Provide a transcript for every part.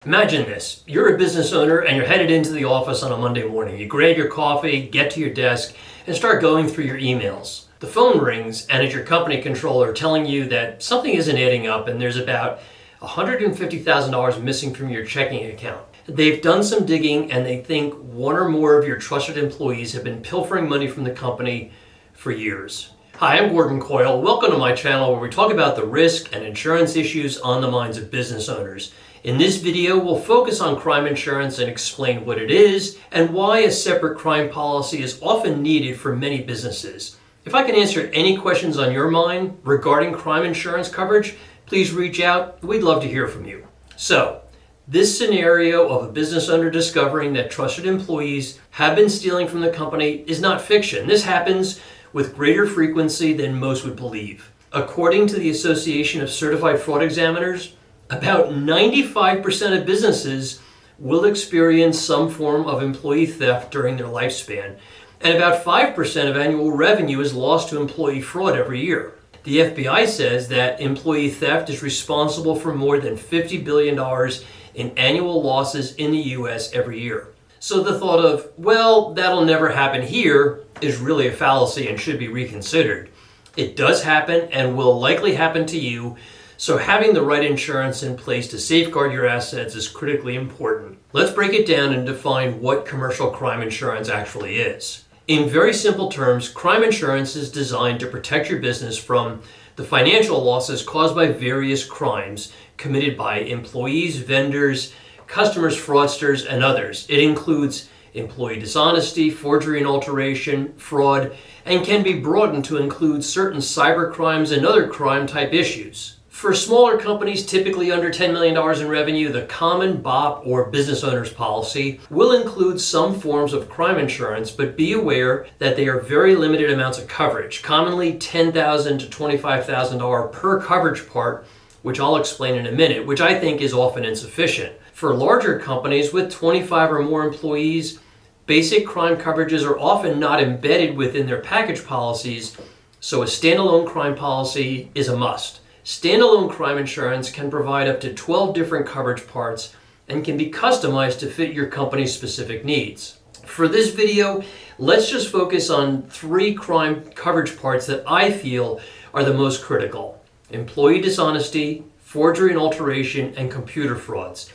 Imagine this. You're a business owner and you're headed into the office on a Monday morning. You grab your coffee, get to your desk, and start going through your emails. The phone rings and it's your company controller telling you that something isn't adding up and there's about $150,000 missing from your checking account. They've done some digging and they think one or more of your trusted employees have been pilfering money from the company for years. Hi, I'm Gordon Coyle. Welcome to my channel where we talk about the risk and insurance issues on the minds of business owners. In this video, we'll focus on crime insurance and explain what it is and why a separate crime policy is often needed for many businesses. If I can answer any questions on your mind regarding crime insurance coverage, please reach out. We'd love to hear from you. So, this scenario of a business owner discovering that trusted employees have been stealing from the company is not fiction. This happens with greater frequency than most would believe. According to the Association of Certified Fraud Examiners, about 95% of businesses will experience some form of employee theft during their lifespan, and about 5% of annual revenue is lost to employee fraud every year. The FBI says that employee theft is responsible for more than $50 billion in annual losses in the US every year. So the thought of, well, that'll never happen here is really a fallacy and should be reconsidered. It does happen and will likely happen to you. So having the right insurance in place to safeguard your assets is critically important. Let's break it down and define what commercial crime insurance actually is. In very simple terms, crime insurance is designed to protect your business from the financial losses caused by various crimes committed by employees, vendors, customers, fraudsters, and others. It includes employee dishonesty, forgery and alteration, fraud, and can be broadened to include certain cyber crimes and other crime type issues. For smaller companies, typically under $10 million in revenue, the common BOP or business owner's policy will include some forms of crime insurance, but be aware that they are very limited amounts of coverage, commonly $10,000 to $25,000 per coverage part, which I'll explain in a minute, which I think is often insufficient. For larger companies with 25 or more employees, basic crime coverages are often not embedded within their package policies, so a standalone crime policy is a must. Standalone crime insurance can provide up to 12 different coverage parts and can be customized to fit your company's specific needs. For this video, let's just focus on 3 crime coverage parts that I feel are the most critical: employee dishonesty, forgery and alteration, and computer frauds.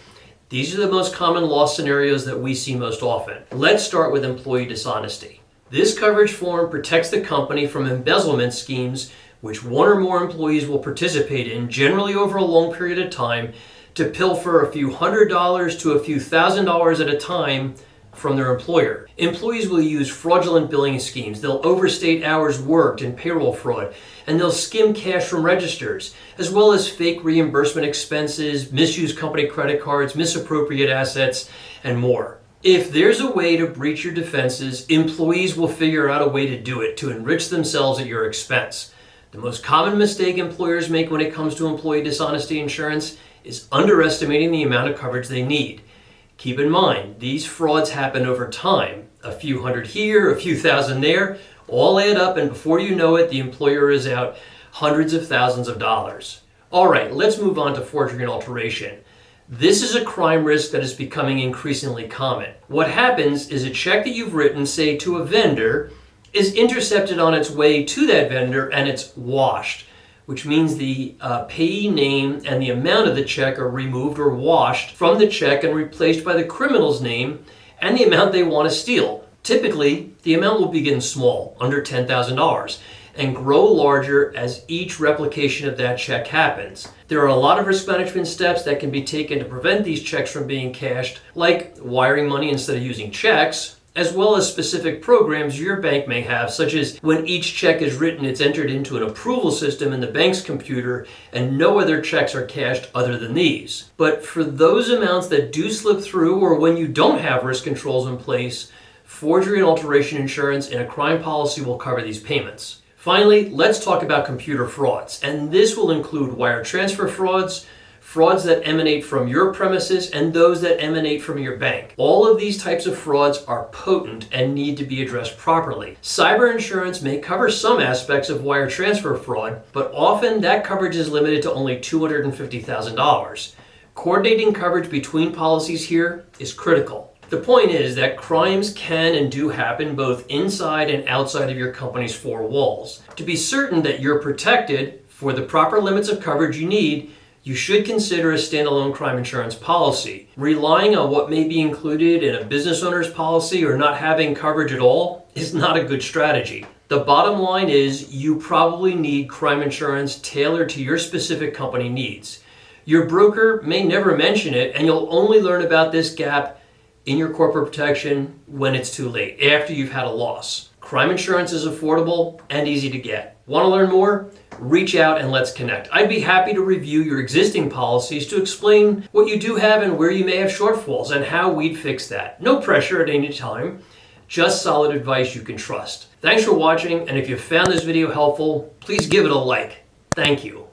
These are the most common loss scenarios that we see most often. Let's start with employee dishonesty. This coverage form protects the company from embezzlement schemes which one or more employees will participate in, generally over a long period of time, to pilfer a few $100s to a few $1,000s at a time from their employer. Employees will use fraudulent billing schemes. They'll overstate hours worked in payroll fraud, and they'll skim cash from registers, as well as fake reimbursement expenses, misuse company credit cards, misappropriate assets, and more. If there's a way to breach your defenses, employees will figure out a way to do it, to enrich themselves at your expense. The most common mistake employers make when it comes to employee dishonesty insurance is underestimating the amount of coverage they need. Keep in mind, these frauds happen over time. A few hundred here, a few thousand there, all add up, and before you know it, the employer is out hundreds of thousands of dollars. All right, let's move on to forgery and alteration. This is a crime risk that is becoming increasingly common. What happens is a check that you've written, say, to a vendor, is intercepted on its way to that vendor and it's washed, which means the payee name and the amount of the check are removed or washed from the check and replaced by the criminal's name and the amount they want to steal. Typically, the amount will begin small, under $10,000, and grow larger as each replication of that check happens. There are a lot of risk management steps that can be taken to prevent these checks from being cashed, like wiring money instead of using checks, as well as specific programs your bank may have, such as when each check is written, it's entered into an approval system in the bank's computer, and no other checks are cashed other than these. But for those amounts that do slip through, or when you don't have risk controls in place, forgery and alteration insurance in a crime policy will cover these payments. Finally, let's talk about computer frauds, and this will include wire transfer frauds, frauds that emanate from your premises, and those that emanate from your bank. All of these types of frauds are potent and need to be addressed properly. Cyber insurance may cover some aspects of wire transfer fraud, but often that coverage is limited to only $250,000. Coordinating coverage between policies here is critical. The point is that crimes can and do happen both inside and outside of your company's four walls. To be certain that you're protected for the proper limits of coverage you need, you should consider a standalone crime insurance policy. Relying on what may be included in a business owner's policy or not having coverage at all is not a good strategy. The bottom line is you probably need crime insurance tailored to your specific company needs. Your broker may never mention it, and you'll only learn about this gap in your corporate protection when it's too late, after you've had a loss. Crime insurance is affordable and easy to get. Want to learn more? Reach out and let's connect. I'd be happy to review your existing policies to explain what you do have and where you may have shortfalls and how we'd fix that. No pressure at any time, just solid advice you can trust. Thanks for watching, and if you found this video helpful, please give it a like. Thank you.